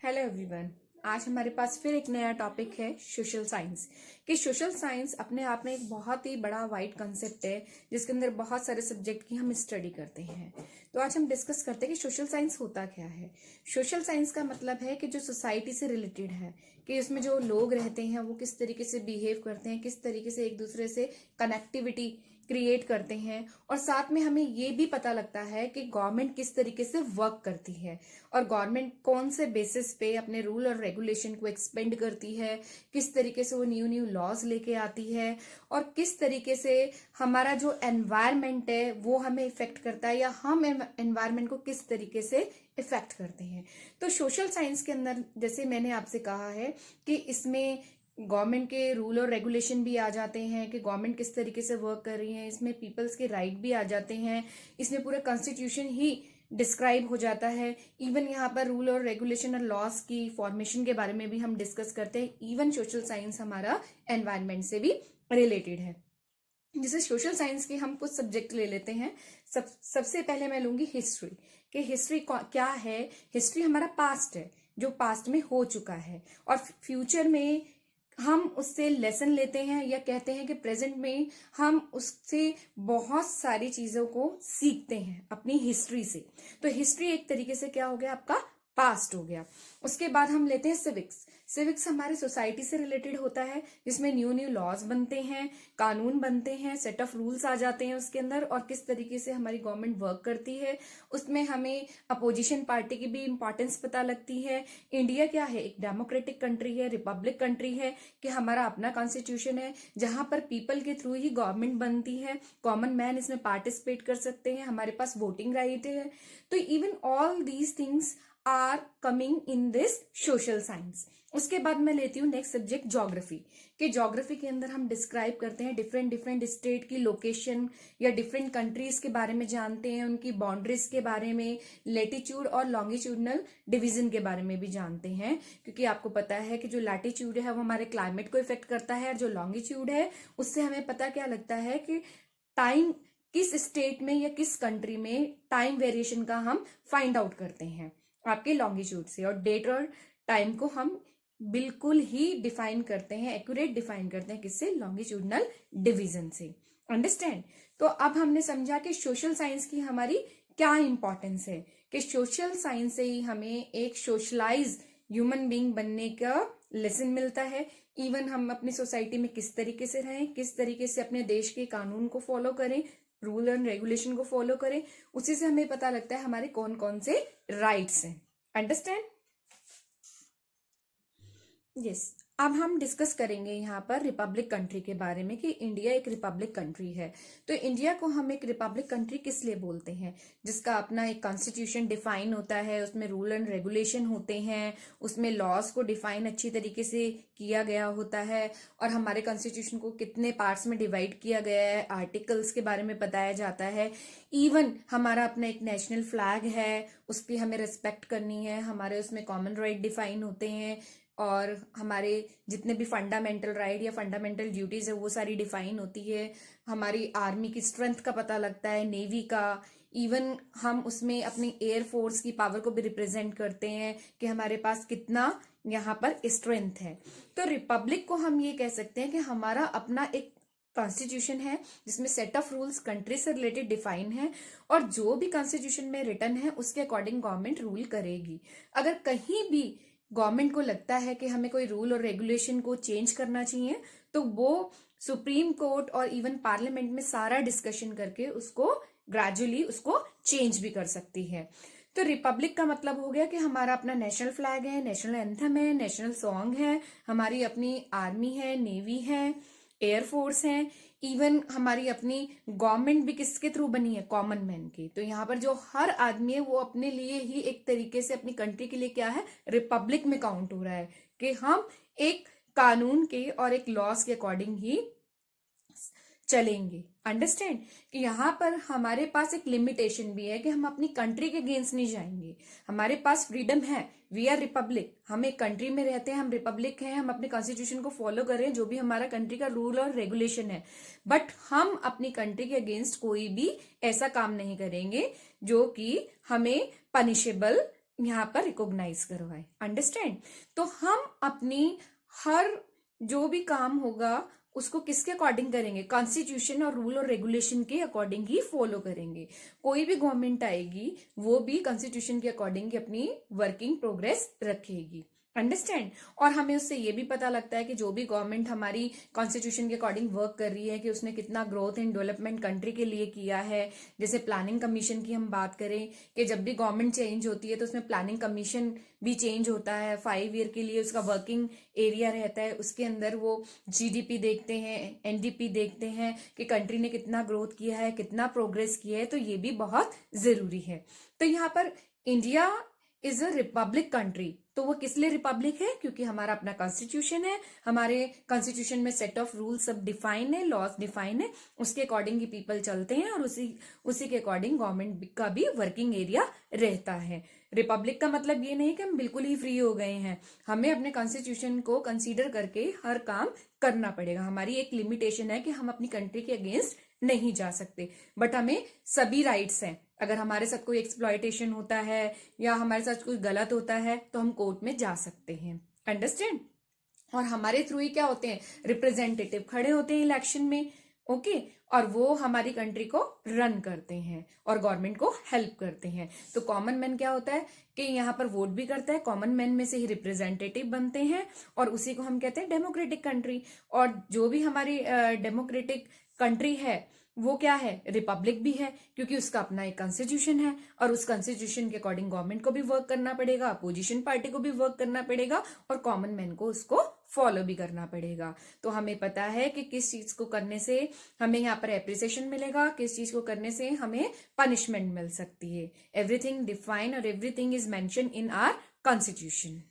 Hello everyone. आज हमारे पास फिर एक नया टॉपिक है सोशल साइंस। कि सोशल साइंस अपने आप में एक बहुत ही बड़ा वाइड कंसेप्ट है जिसके अंदर बहुत सारे सब्जेक्ट की हम स्टडी करते हैं। तो आज हम डिस्कस करते हैं कि सोशल साइंस होता क्या है। सोशल साइंस का मतलब है कि जो सोसाइटी से रिलेटेड है, कि उसमें जो लोग रहते हैं वो किस तरीके से बिहेव करते हैं, किस तरीके से एक दूसरे से कनेक्टिविटी क्रिएट करते हैं, और साथ में हमें ये भी पता लगता है कि गवर्नमेंट किस तरीके से वर्क करती है और गवर्नमेंट कौन से बेसिस पे अपने रूल और रेगुलेशन को एक्सपेंड करती है, किस तरीके से वो न्यू न्यू लॉज लेके आती है, और किस तरीके से हमारा जो एनवायरमेंट है वो हमें इफेक्ट करता है या हम एनवायरमेंट को किस तरीके से इफेक्ट करते हैं। तो सोशल साइंस के अंदर जैसे मैंने आपसे कहा है कि इसमें गवर्नमेंट के रूल और रेगुलेशन भी आ जाते हैं कि गवर्नमेंट किस तरीके से वर्क कर रही है, इसमें पीपल्स के राइट भी आ जाते हैं, इसमें पूरा कॉन्स्टिट्यूशन ही डिस्क्राइब हो जाता है। इवन यहाँ पर रूल और रेगुलेशन और लॉस की फॉर्मेशन के बारे में भी हम डिस्कस करते हैं। इवन सोशल साइंस हमारा एनवायरनमेंट से भी रिलेटेड है। जैसे सोशल साइंस के हम कुछ सब्जेक्ट ले लेते हैं। सबसे पहले मैं लूंगी हिस्ट्री। कि हिस्ट्री क्या है। हिस्ट्री हमारा पास्ट है, जो पास्ट में हो चुका है, और फ्यूचर में हम उससे लेसन लेते हैं या कहते हैं कि प्रेजेंट में हम उससे बहुत सारी चीजों को सीखते हैं अपनी हिस्ट्री से। तो हिस्ट्री एक तरीके से क्या हो गया, आपका पास्ट हो गया। उसके बाद हम लेते हैं सिविक्स। सिविक्स हमारे सोसाइटी से रिलेटेड होता है, जिसमें न्यू न्यू लॉज बनते हैं, कानून बनते हैं, सेट ऑफ रूल्स आ जाते हैं उसके अंदर, और किस तरीके से हमारी गवर्नमेंट वर्क करती है। उसमें हमें अपोजिशन पार्टी की भी इंपॉर्टेंस पता लगती है। इंडिया क्या है, एक डेमोक्रेटिक कंट्री है, रिपब्लिक कंट्री है, कि हमारा अपना कॉन्स्टिट्यूशन है जहां पर पीपल के थ्रू ही गवर्नमेंट बनती है। कॉमन मैन इसमें पार्टिसिपेट कर सकते हैं, हमारे पास वोटिंग राइट है। तो even all these things are coming in this social science. उसके बाद मैं लेती हूँ नेक्स्ट सब्जेक्ट ज्योग्राफी। कि ज्योग्राफी के अंदर हम डिस्क्राइब करते हैं डिफरेंट डिफरेंट स्टेट की लोकेशन या डिफरेंट कंट्रीज के बारे में जानते हैं, उनकी बाउंड्रीज के बारे में, लेटीट्यूड और लॉन्गिट्यूडनल डिवीजन के बारे में भी जानते हैं। क्योंकि आपको पता है कि जो लैटीट्यूड है वो हमारे क्लाइमेट को इफेक्ट करता है, और जो लॉन्गिट्यूड है उससे हमें पता क्या लगता है कि टाइम किस स्टेट में या किस कंट्री में टाइम वेरिएशन का हम फाइंड आउट करते हैं आपके लॉन्गिट्यूड से। और डेट और टाइम को हम बिल्कुल ही डिफाइन करते हैं, एक्यूरेट डिफाइन करते हैं, किससे, लॉन्गिट्यूडनल डिवीजन से। अंडरस्टैंड। तो अब हमने समझा कि सोशल साइंस की हमारी क्या इंपॉर्टेंस है, कि सोशल साइंस से ही हमें एक सोशलाइज ह्यूमन बीइंग बनने का लेसन मिलता है। इवन हम अपनी सोसाइटी में किस तरीके से रहें, किस तरीके से अपने देश के कानून को फॉलो करें, रूल एंड रेगुलेशन को फॉलो करें, उसी से हमें पता लगता है हमारे कौन कौन से राइट्स हैं। अंडरस्टैंड। यस। अब हम डिस्कस करेंगे यहाँ पर रिपब्लिक कंट्री के बारे में, कि इंडिया एक रिपब्लिक कंट्री है। तो इंडिया को हम एक रिपब्लिक कंट्री किस लिए बोलते हैं, जिसका अपना एक कॉन्स्टिट्यूशन डिफाइन होता है, उसमें रूल एंड रेगुलेशन होते हैं, उसमें लॉज को डिफाइन अच्छी तरीके से किया गया होता है, और हमारे कॉन्स्टिट्यूशन को कितने पार्ट्स में डिवाइड किया गया है, आर्टिकल्स के बारे में बताया जाता है। इवन हमारा अपना एक नेशनल फ्लैग है, उसकी हमें रिस्पेक्ट करनी है, हमारे उसमें कॉमन राइट डिफाइन होते हैं, और हमारे जितने भी फंडामेंटल राइट या फंडामेंटल ड्यूटीज है वो सारी डिफाइन होती है। हमारी आर्मी की स्ट्रेंथ का पता लगता है, नेवी का। इवन हम उसमें अपनी एयर फोर्स की पावर को भी रिप्रेजेंट करते हैं कि हमारे पास कितना यहाँ पर स्ट्रेंथ है। तो रिपब्लिक को हम ये कह सकते हैं कि हमारा अपना एक कॉन्स्टिट्यूशन है जिसमें सेट ऑफ रूल्स कंट्री से रिलेटेड डिफाइन है, और जो भी कॉन्स्टिट्यूशन में रिटर्न है उसके अकॉर्डिंग गवर्नमेंट रूल करेगी। अगर कहीं भी गवर्नमेंट को लगता है कि हमें कोई रूल और रेगुलेशन को चेंज करना चाहिए, तो वो सुप्रीम कोर्ट और इवन पार्लियामेंट में सारा डिस्कशन करके उसको ग्रेजुअली उसको चेंज भी कर सकती है। तो रिपब्लिक का मतलब हो गया कि हमारा अपना नेशनल फ्लैग है, नेशनल एंथम है, नेशनल सॉन्ग है, हमारी अपनी आर्मी है, नेवी है, एयरफोर्स है। इवन हमारी अपनी गवर्नमेंट भी किसके थ्रू बनी है, कॉमन मैन की। तो यहाँ पर जो हर आदमी है वो अपने लिए ही एक तरीके से अपनी कंट्री के लिए क्या है, रिपब्लिक में काउंट हो रहा है, कि हम एक कानून के और एक लॉस के अकॉर्डिंग ही चलेंगे। अंडरस्टैंड। कि यहाँ पर हमारे पास एक लिमिटेशन भी है कि हम अपनी कंट्री के अगेंस्ट नहीं जाएंगे। हमारे पास फ्रीडम है, वी आर रिपब्लिक, हम एक कंट्री में रहते हैं, हम रिपब्लिक हैं, हम अपने कॉन्स्टिट्यूशन को फॉलो कर रहे हैं, जो भी हमारा कंट्री का रूल और रेगुलेशन है। बट हम अपनी कंट्री के अगेंस्ट कोई भी ऐसा काम नहीं करेंगे जो कि हमें पनिशेबल यहाँ पर रिकॉग्नाइज करवाए। अंडरस्टैंड? तो हम अपनी हर जो भी काम होगा उसको किसके अकॉर्डिंग करेंगे? कॉन्स्टिट्यूशन और रूल और रेगुलेशन के अकॉर्डिंग ही फॉलो करेंगे। कोई भी गवर्नमेंट आएगी वो भी कॉन्स्टिट्यूशन के अकॉर्डिंग अपनी वर्किंग प्रोग्रेस रखेगी। अंडरस्टैंड? और हमें उससे ये भी पता लगता है कि जो भी गवर्नमेंट हमारी कॉन्स्टिट्यूशन के अकॉर्डिंग वर्क कर रही है कि उसने कितना ग्रोथ एंड डेवलपमेंट कंट्री के लिए किया है। जैसे प्लानिंग कमीशन की हम बात करें कि जब भी गवर्नमेंट चेंज होती है तो उसमें प्लानिंग कमीशन भी चेंज होता है। 5 ईयर के लिए उसका वर्किंग एरिया रहता है, उसके अंदर वो जीडीपी देखते हैं, एनडीपी देखते हैं कि कंट्री ने कितना ग्रोथ किया है, कितना प्रोग्रेस किया है। तो ये भी बहुत जरूरी है। तो यहाँ पर India is a republic country. तो वो किस लिए रिपब्लिक है? क्योंकि हमारा अपना कॉन्स्टिट्यूशन है, हमारे कॉन्स्टिट्यूशन में सेट ऑफ रूल्स सब डिफाइन है, लॉज डिफाइन है, उसके अकॉर्डिंग ही पीपल चलते हैं और उसी के अकॉर्डिंग गवर्नमेंट का भी वर्किंग एरिया रहता है। रिपब्लिक का मतलब ये नहीं कि हम बिल्कुल ही फ्री हो गए हैं, हमें अपने कॉन्स्टिट्यूशन को कंसीडर करके हर काम करना पड़ेगा। हमारी एक लिमिटेशन है कि हम अपनी कंट्री के अगेंस्ट नहीं जा सकते, बट हमें सभी राइट्स हैं। अगर हमारे साथ कोई एक्सप्लॉयटेशन होता है या हमारे साथ कुछ गलत होता है तो हम कोर्ट में जा सकते हैं। अंडरस्टैंड? और हमारे थ्रू ही क्या होते हैं? रिप्रेजेंटेटिव खड़े होते हैं इलेक्शन में। ओके? और वो हमारी कंट्री को रन करते हैं और गवर्नमेंट को हेल्प करते हैं। तो कॉमन मैन क्या होता है कि यहाँ पर वोट भी करता है, कॉमन मैन में से ही रिप्रेजेंटेटिव बनते हैं और उसी को हम कहते हैं डेमोक्रेटिक कंट्री। और जो भी हमारी डेमोक्रेटिक कंट्री है वो क्या है? रिपब्लिक भी है, क्योंकि उसका अपना एक कॉन्स्टिट्यूशन है और उस कॉन्स्टिट्यूशन के अकॉर्डिंग गवर्नमेंट को भी वर्क करना पड़ेगा, अपोजिशन पार्टी को भी वर्क करना पड़ेगा और कॉमन मैन को उसको फॉलो भी करना पड़ेगा। तो हमें पता है कि किस चीज को करने से हमें यहाँ पर एप्रिसिएशन मिलेगा, किस चीज को करने से हमें पनिशमेंट मिल सकती है। एवरीथिंग डिफाइन और everything is mention in our constitution.